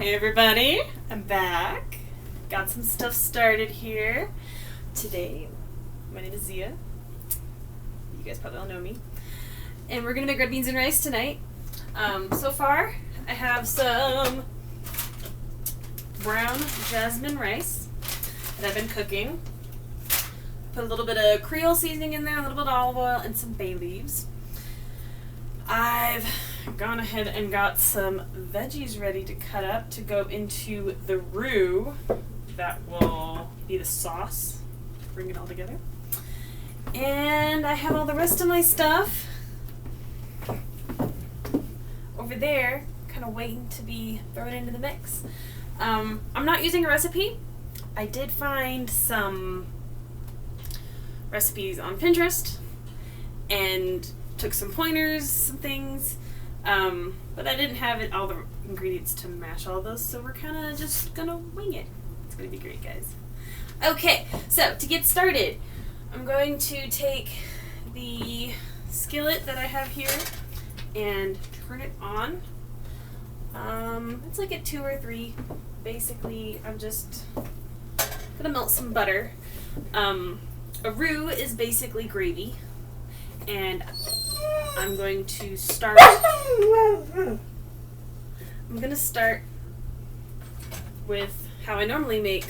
Hey everybody, I'm back. Got some stuff started here today. My name is Zia. You guys probably all know me. And we're gonna make red beans and rice tonight. So far, I have some brown jasmine rice that I've been cooking. Put a little bit of Creole seasoning in there, a little bit of olive oil, and some bay leaves. I've gone ahead and got some veggies ready to cut up to go into the roux that will be the sauce. Bring it all together. And I have all the rest of my stuff over there, kind of waiting to be thrown into the mix. I'm not using a recipe. I did find some recipes on Pinterest and took some pointers, some things, but I didn't have all the ingredients to match all those, so we're kind of just gonna wing it. It's gonna be great, guys. Okay, so to get started, I'm going to take the skillet that I have here and turn it on. It's like at 2 or 3. Basically, I'm just gonna melt some butter. A roux is basically gravy, and I'm going to start. I'm going to start with how I normally make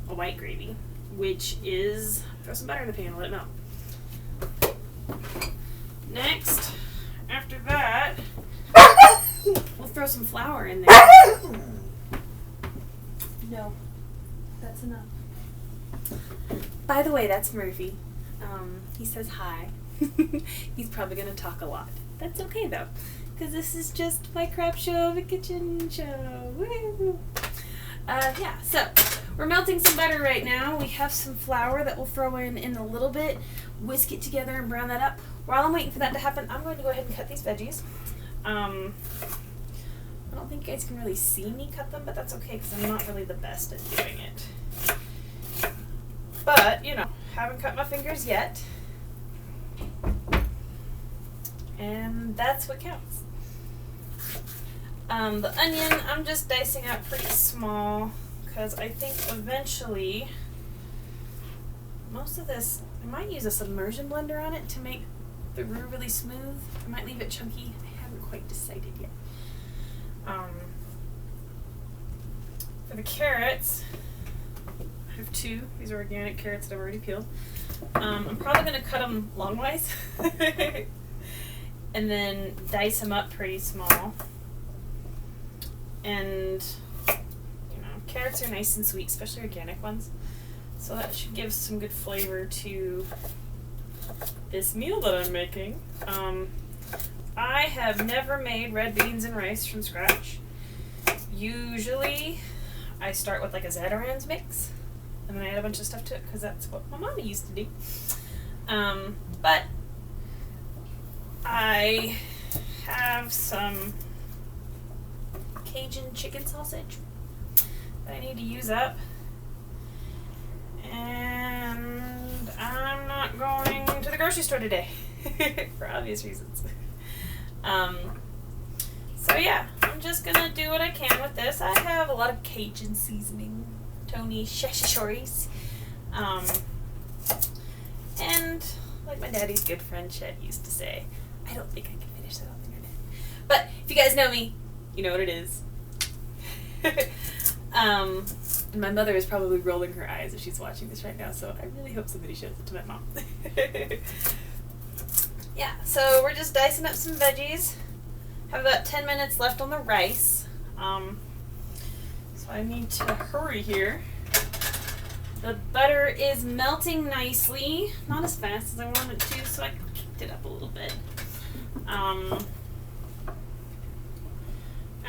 a white gravy, which is throw some butter in the pan and let it melt. Next, after that, we'll throw some flour in there. No, that's enough. By the way, that's Murphy. He says hi. He's probably going to talk a lot. That's okay, though, because this is just my crap show of a kitchen show. Woo! Yeah, so we're melting some butter right now. We have some flour that we'll throw in a little bit, whisk it together, and brown that up. While I'm waiting for that to happen, I'm going to go ahead and cut these veggies. I don't think you guys can really see me cut them, but that's okay, because I'm not really the best at doing it. But, you know, haven't cut my fingers yet. And that's what counts. The onion, I'm just dicing up pretty small because I think eventually most of this, I might use a submersion blender on it to make the roux really smooth. I might leave it chunky. I haven't quite decided yet. For the carrots, I have 2. These are organic carrots that I've already peeled. I'm probably going to cut them longwise and then dice them up pretty small. And, you know, carrots are nice and sweet, especially organic ones. So that should give some good flavor to this meal that I'm making. I have never made red beans and rice from scratch. Usually I start with like a Zatarain's mix and then I add a bunch of stuff to it because that's what my mama used to do. But I have some Cajun chicken sausage that I need to use up. And I'm not going to the grocery store today for obvious reasons. So yeah, I'm just gonna do what I can with this. I have a lot of Cajun seasoning, Tony Chachichories. And like my daddy's good friend Chet used to say, I don't think I can finish that on the internet. But if you guys know me, you know what it is. And my mother is probably rolling her eyes if she's watching this right now, so I really hope somebody shows it to my mom. Yeah, so we're just dicing up some veggies. Have about 10 minutes left on the rice. So I need to hurry here. The butter is melting nicely. Not as fast as I wanted it to, so I kicked it up a little bit. I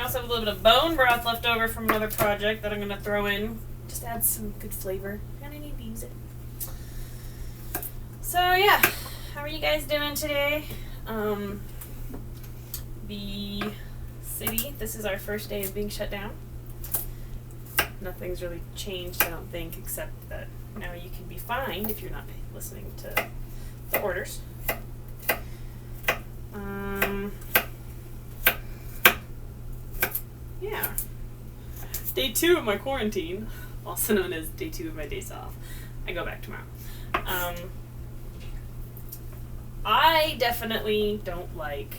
also have a little bit of bone broth left over from another project that I'm going to throw in. Just add some good flavor. And I need to use it. So yeah, how are you guys doing today? The city, this is our first day of being shut down. Nothing's really changed, I don't think, except that now you can be fined if you're not listening to the orders. Yeah. day 2 of my quarantine, also known as day 2 of my days off. I go back tomorrow. I definitely don't like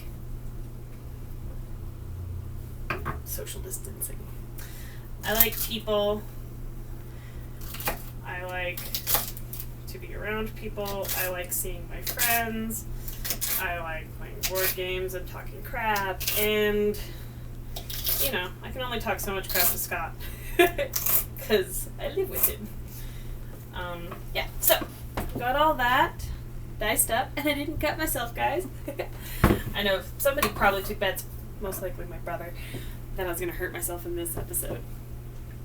social distancing. I like people. I like to be around people. I like seeing my friends. I like playing board games and talking crap. And, you know, I can only talk so much crap with Scott because I live with him. Yeah, so got all that diced up, and I didn't cut myself, guys. I know somebody probably took bets, most likely my brother, that I was going to hurt myself in this episode.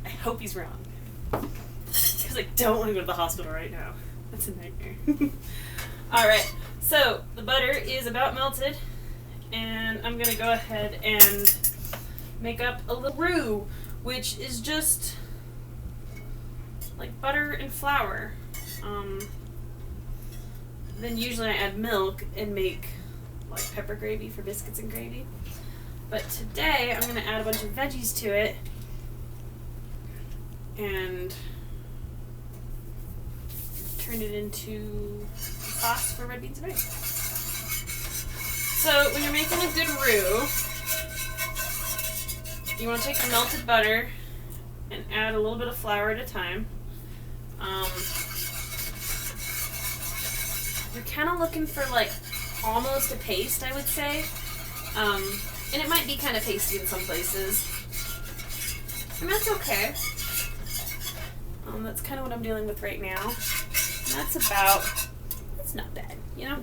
I hope he's wrong. Because I don't want to go to the hospital right now. That's a nightmare. Alright, so the butter is about melted, and I'm going to go ahead and make up a little roux, which is just like butter and flour. Then usually I add milk and make like pepper gravy for biscuits and gravy. But today I'm going to add a bunch of veggies to it and turn it into sauce for red beans and rice. So when you're making a good roux, you want to take the melted butter and add a little bit of flour at a time. You're kind of looking for like almost a paste, I would say. And it might be kind of pasty in some places. And that's okay. That's kind of what I'm dealing with right now. And that's not bad, you know?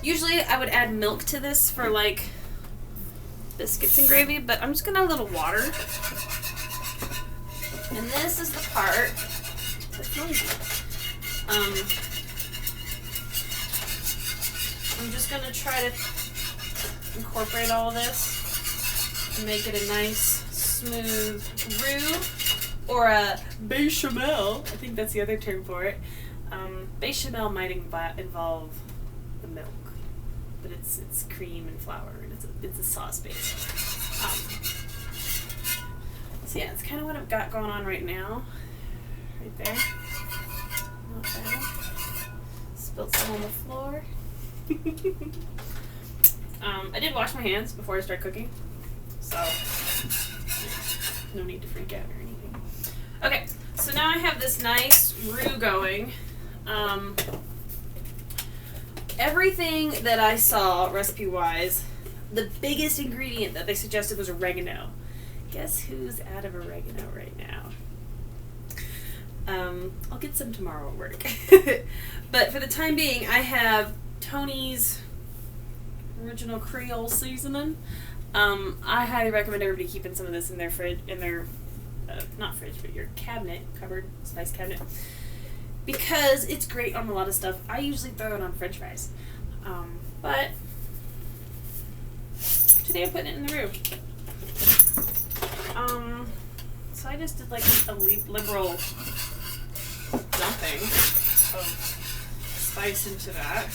Usually I would add milk to this for like biscuits and gravy, but I'm just gonna add a little water. And this is the part that's noisy. I'm just gonna try to incorporate all of this and make it a nice, smooth roux, or a bechamel. I think that's the other term for it. Bechamel might involve the milk, but it's cream and flour, and it's a sauce base. So yeah, it's kind of what I've got going on right now. Right there. Not bad. Spilled some on the floor. I did wash my hands before I started cooking, so no need to freak out or anything. Okay, so now I have this nice roux going. Everything that I saw recipe-wise, the biggest ingredient that they suggested was oregano. Guess who's out of oregano right now? I'll get some tomorrow at work. But for the time being, I have Tony's original Creole seasoning. I highly recommend everybody keeping some of this in their fridge, not fridge, but your cupboard, spice cabinet, because it's great on a lot of stuff. I usually throw it on French fries, but today I'm putting it in the roux. So I just did like a liberal dumping of spice into that.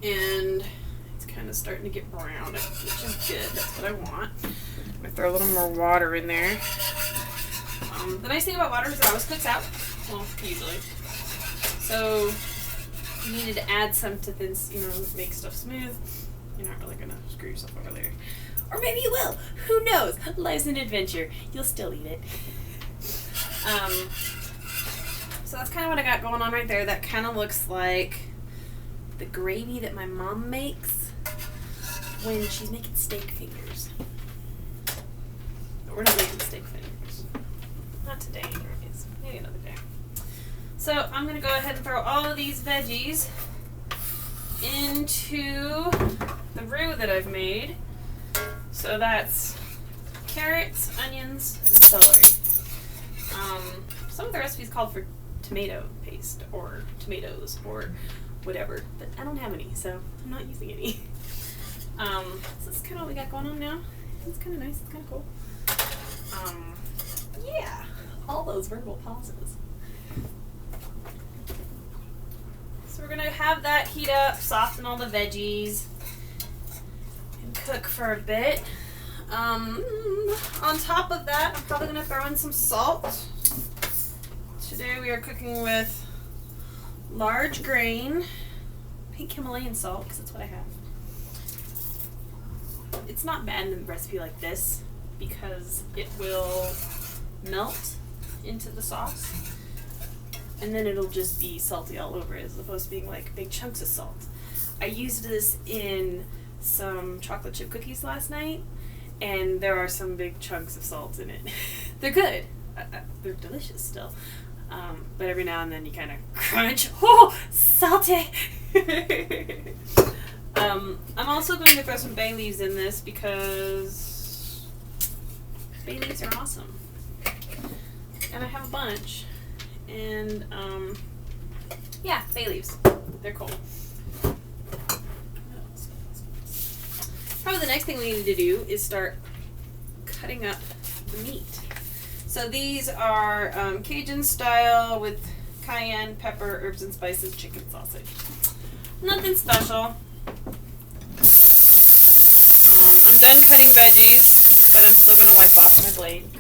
And it's kind of starting to get brown, which is good. That's what I want. I'm going to throw a little more water in there. The nice thing about water is it always cooks out. Well, usually. So if you needed to add some to this, make stuff smooth, you're not really going to screw yourself over later. Or maybe you will. Who knows? Life's an adventure. You'll still eat it. So that's kind of what I got going on right there. That kind of looks like the gravy that my mom makes when she's making steak fingers. But we're not making steak fingers. Not today, anyways. Maybe another day. So I'm going to go ahead and throw all of these veggies into the roux that I've made. So that's carrots, onions, and celery. Some of the recipes called for tomato paste or tomatoes or whatever, but I don't have any, so I'm not using any. So that's kind of what we got going on now. It's kind of nice. It's kind of cool. Yeah, all those verbal pauses. So we're gonna have that heat up, soften all the veggies, and cook for a bit. On top of that, I'm probably gonna throw in some salt. Today we are cooking with large grain pink Himalayan salt, because that's what I have. It's not bad in a recipe like this because it will melt into the sauce and then it'll just be salty all over as opposed to being like big chunks of salt. I used this in some chocolate chip cookies last night and there are some big chunks of salt in it. They're good. They're delicious still. But every now and then you kind of crunch. Oh, salty! I'm also going to throw some bay leaves in this because bay leaves are awesome. And I have a bunch. And, yeah, bay leaves. They're cool. Probably the next thing we need to do is start cutting up the meat. So these are Cajun style with cayenne, pepper, herbs and spices, chicken sausage. Nothing special. I'm done cutting veggies, but I'm still going to wipe off my blade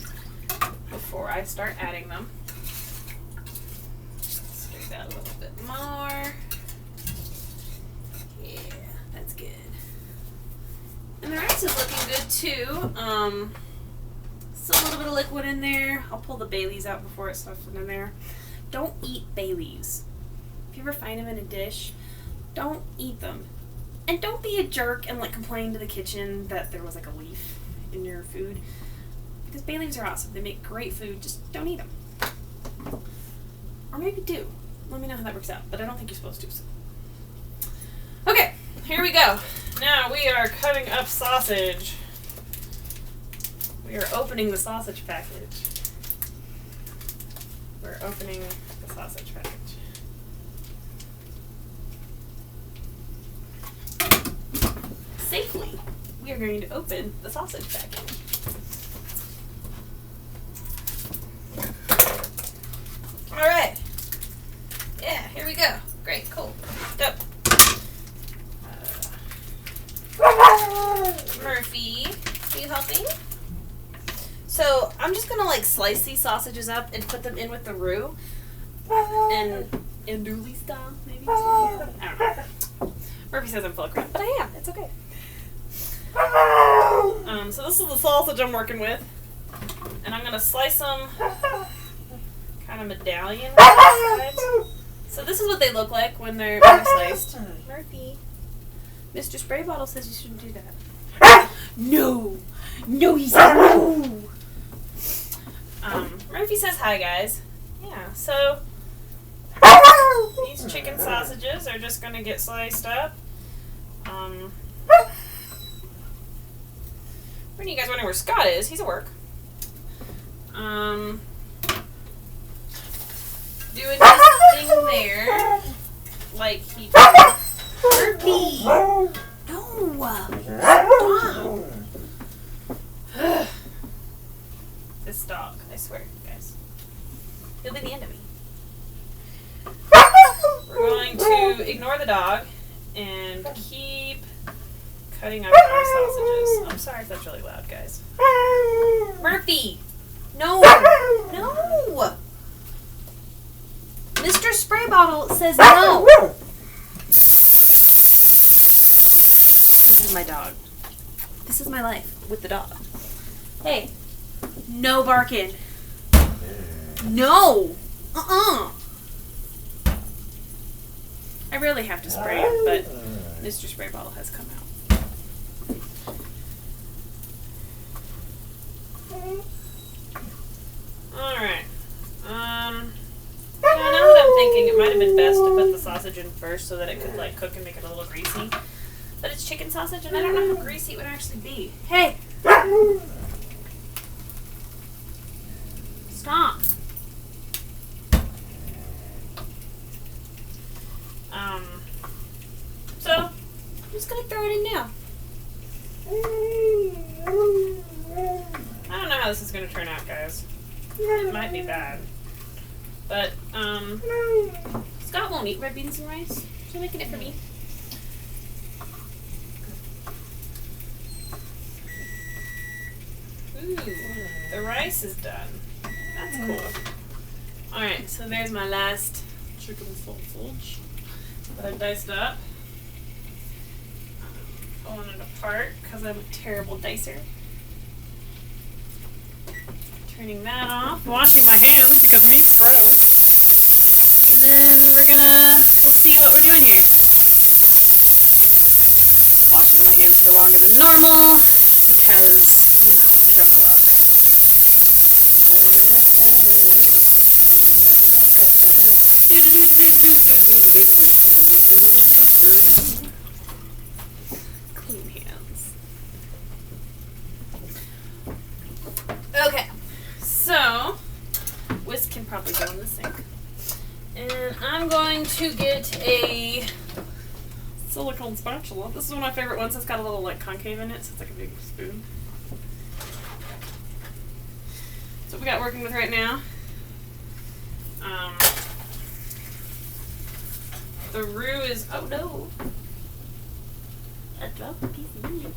before I start adding them. Stir that a little bit more. Yeah, that's good. And the rice is looking good too. Still a little bit of liquid in there. I'll pull the bay leaves out before it's stuffed in there. Don't eat bay leaves. If you ever find them in a dish, don't eat them. And don't be a jerk and like complain to the kitchen that there was like a leaf in your food. Because bay leaves are awesome. They make great food. Just don't eat them. Or maybe do. Let me know how that works out. But I don't think you're supposed to. So. Okay, here we go. Now we are cutting up sausage. We are opening the sausage package. We're opening the sausage package. Safely, we are going to open the sausage package. Alright. Yeah, here we go. Great, cool. Go. Murphy, are you helping? So I'm just gonna like slice these sausages up and put them in with the roux and andouille style, maybe. I don't know. Murphy says I'm full of crap, but I am. It's okay. So this is the sausage I'm working with, and I'm gonna slice them kind of medallion size. So this is what they look like when they're sliced. Murphy, Mr. Spray Bottle says you shouldn't do that. No, he said no. Murphy says hi, guys. Yeah, so these chicken sausages are just gonna get sliced up. When you guys wondering where Scott is, he's at work. Doing his thing there, like he did. Murphy! No! Stop! This dog, I swear, guys. He'll be the end of me. We're going to ignore the dog and keep cutting up our sausages. I'm sorry if that's really loud, guys. Murphy! No! No! Mr. Spray Bottle says no! This is my dog. This is my life with the dog. Hey. No barking. No! I rarely have to spray it, but Mr. Spray Bottle has come out. Alright. Now that I'm thinking, it might have been best to put the sausage in first so that it could like cook and make it a little greasy. But it's chicken sausage and I don't know how greasy it would actually be. Hey! Stop. So I'm just gonna throw it in now. I don't know how this is gonna turn out, guys. It might be bad. But Scott won't eat red beans and rice. She's making it for me. Ooh, the rice is done. That's cool. Alright, so there's my last chicken sausage that I diced up. Pulling it apart because I'm a terrible dicer. Turning that off. Washing my hands because meat's gross. And then we'll see what we're doing here. Washing my hands for longer than normal because, you know, I don't know out there. Clean hands. Okay, so whisk can probably go in the sink. And I'm going to get a silicone spatula. This is one of my favorite ones. It's got a little like concave in it, so it's like a big spoon. So what we got working with right now. The roux is, oh no, I dropped a piece of meat.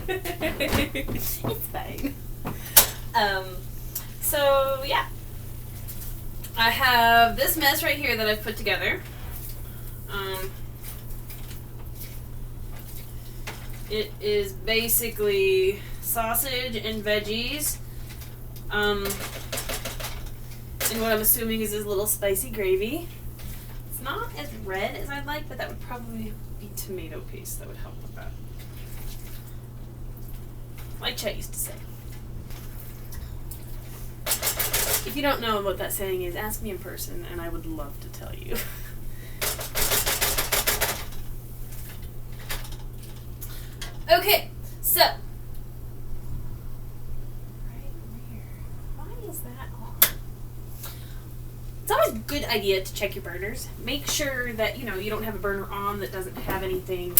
It's fine. So yeah, I have this mess right here that I've put together. It is basically sausage and veggies. And what I'm assuming is this little spicy gravy. It's not as red as I'd like, but that would probably be tomato paste that would help with that. Like Chet used to say. If you don't know what that saying is, ask me in person and I would love to tell you. Okay, so. Right where? Why is that on? It's always a good idea to check your burners. Make sure that, you know, you don't have a burner on that doesn't have anything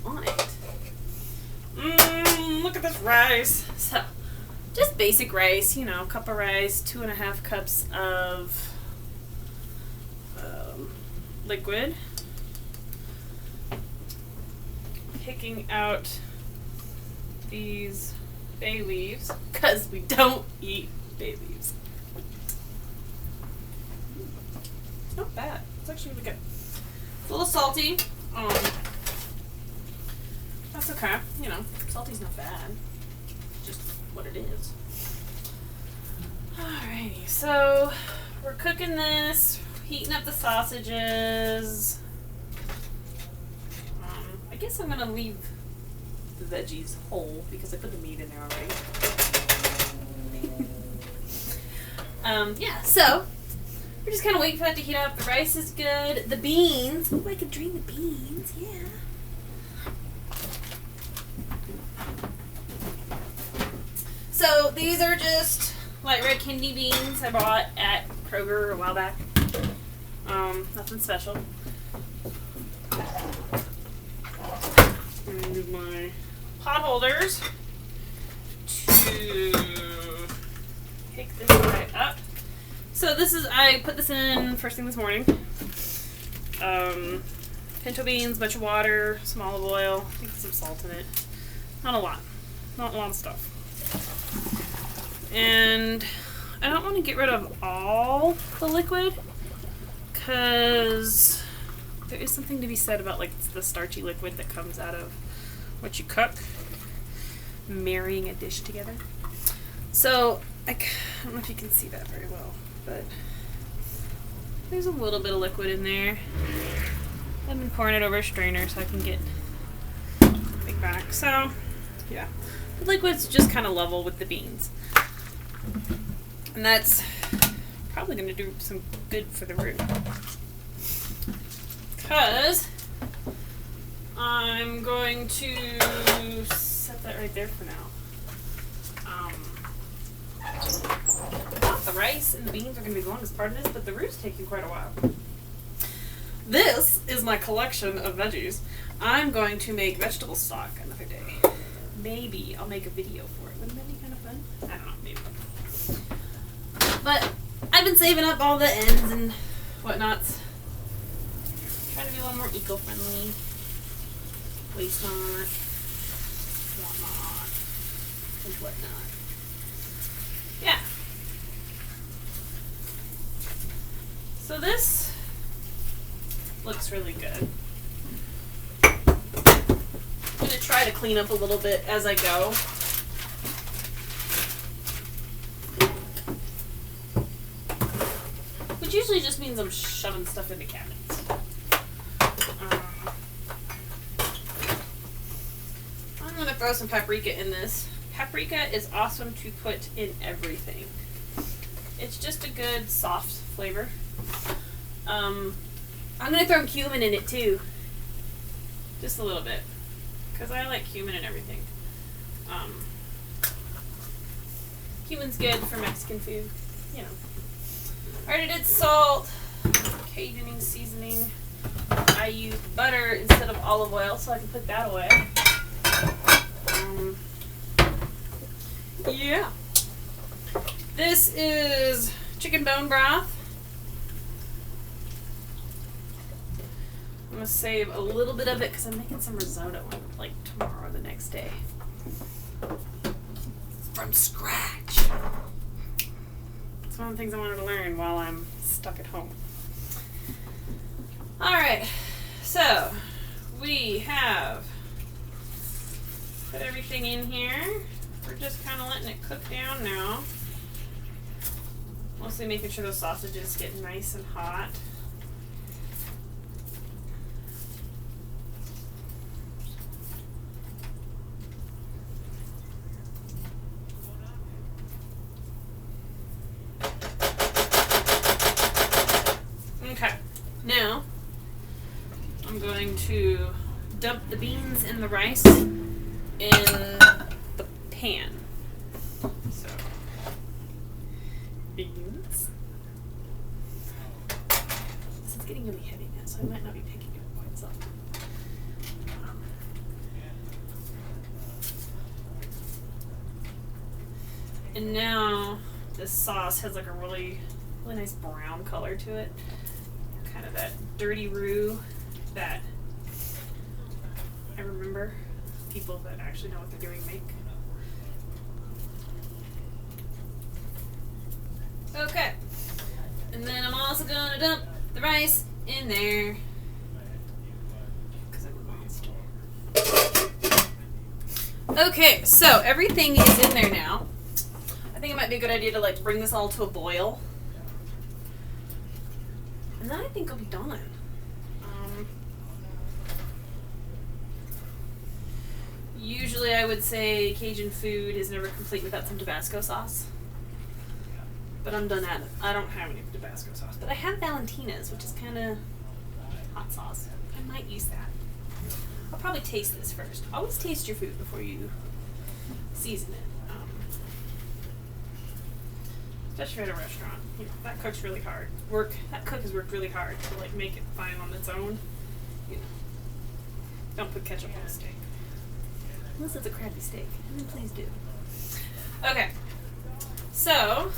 on it. Look at this rice. So, just basic rice, you know, cup of rice, 2.5 cups of liquid. Picking out these bay leaves because we don't eat bay leaves. It's not bad. It's actually really good. It's a little salty. That's okay. You know, salty's not bad. It's just what it is. Alrighty, so we're cooking this, heating up the sausages. I guess I'm gonna leave the veggies whole because I put the meat in there already. Yeah, so we're just kind of waiting for that to heat up. The rice is good. The beans. Oh, I could drain the beans. Yeah. So these are just light red kidney beans I bought at Kroger a while back. Nothing special. I'm gonna do my pot holders to pick this guy up. So this is, I put this in first thing this morning. Pinto beans, bunch of water, some olive oil, I think some salt in it. Not a lot. Not a lot of stuff. And I don't want to get rid of all the liquid because there is something to be said about like the starchy liquid that comes out of what you cook, marrying a dish together. So I don't know if you can see that very well, but there's a little bit of liquid in there. I've been pouring it over a strainer so I can get it back. So yeah, the liquid's just kind of level with the beans, and that's probably going to do some good for the roux. Because I'm going to set that right there for now. The rice and the beans are going to be the longest part of this, but the roux's taking quite a while. This is my collection of veggies. I'm going to make vegetable stock another day. Maybe I'll make a video for it. Wouldn't that be kind of fun? I don't know, maybe. But I've been saving up all the ends and whatnots. Trying to be a little more eco-friendly. Waste not. whatnot. And whatnot. Yeah. So this looks really good. I'm going to try to clean up a little bit as I go. Which usually just means I'm shoving stuff into cabinets. I'm going to throw some paprika in this. Paprika is awesome to put in everything. It's just a good soft flavor. I'm going to throw cumin in it too. Just a little bit. Because I like cumin in everything. Cumin's good for Mexican food. You know. Already did salt. Cajun seasoning. I use butter instead of olive oil so I can put that away. Yeah. This is chicken bone broth. I'm going to save a little bit of it because I'm making some risotto like tomorrow or the next day. From scratch. It's one of the things I wanted to learn while I'm stuck at home. Alright, so we have put everything in here. We're just kind of letting it cook down now. Mostly making sure those sausages get nice and hot. Okay, now I'm going to dump the beans and the rice in the pan. So, beans. This is getting really heavy now, so I might not be picking it up quite so. And now this sauce has like a really nice brown color to it. Kind of that dirty roux that I remember people that actually know what they're doing make. Okay. And then I'm also going to dump the rice in there. Because it wants to. Okay, so everything is in there now. I think it might be a good idea to like bring this all to a boil. And then I think I'll be done. Usually I would say Cajun food is never complete without some Tabasco sauce. But I'm done at it. I don't have any Tabasco sauce. But I have Valentina's, which is kind of hot sauce. I might use that. I'll probably taste this first. Always taste your food before you season it. Especially at a restaurant. You know, that cook's really hard. That cook has worked really hard to like make it fine on its own. You know. Don't put ketchup on a steak. Unless it's a crappy steak. And then please do. Okay. So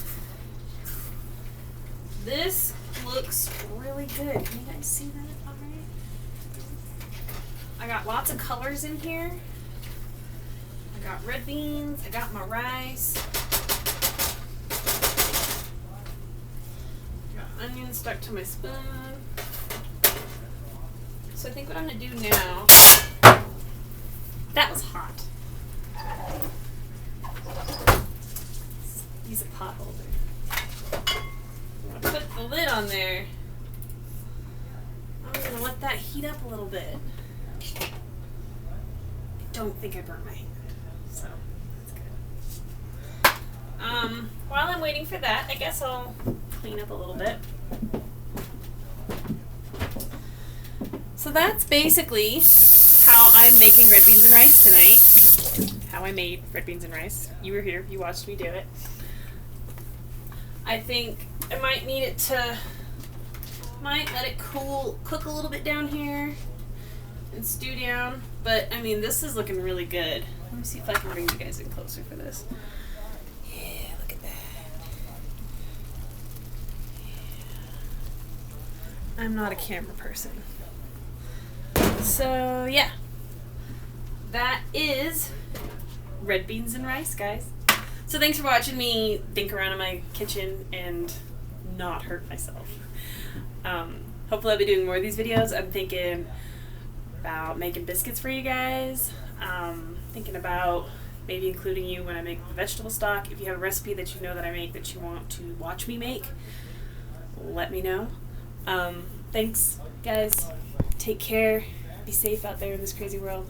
this looks really good. Can you guys see that alright? I got lots of colors in here. I got red beans. I got my rice. Onion stuck to my spoon. So I think what I'm going to do now, that was hot. Use a pot holder. I'm going to put the lid on there. I'm going to let that heat up a little bit. I don't think I burnt my hand, so that's good. While I'm waiting for that, I guess I'll clean up a little bit. So that's basically how I'm making red beans and rice tonight. How I made red beans and rice. You were here, you watched me do it. I think I might need it to, might let it cook a little bit down here and stew down. But I mean, this is looking really good. Let me see if I can bring you guys in closer for this. Yeah, look at that. I'm not a camera person. So, yeah. That is red beans and rice, guys. So thanks for watching me think around in my kitchen and not hurt myself. Hopefully I'll be doing more of these videos. I'm thinking about making biscuits for you guys. Thinking about maybe including you when I make the vegetable stock. If you have a recipe that you know that I make that you want to watch me make, let me know. Thanks, guys. Take care. Be safe out there in this crazy world.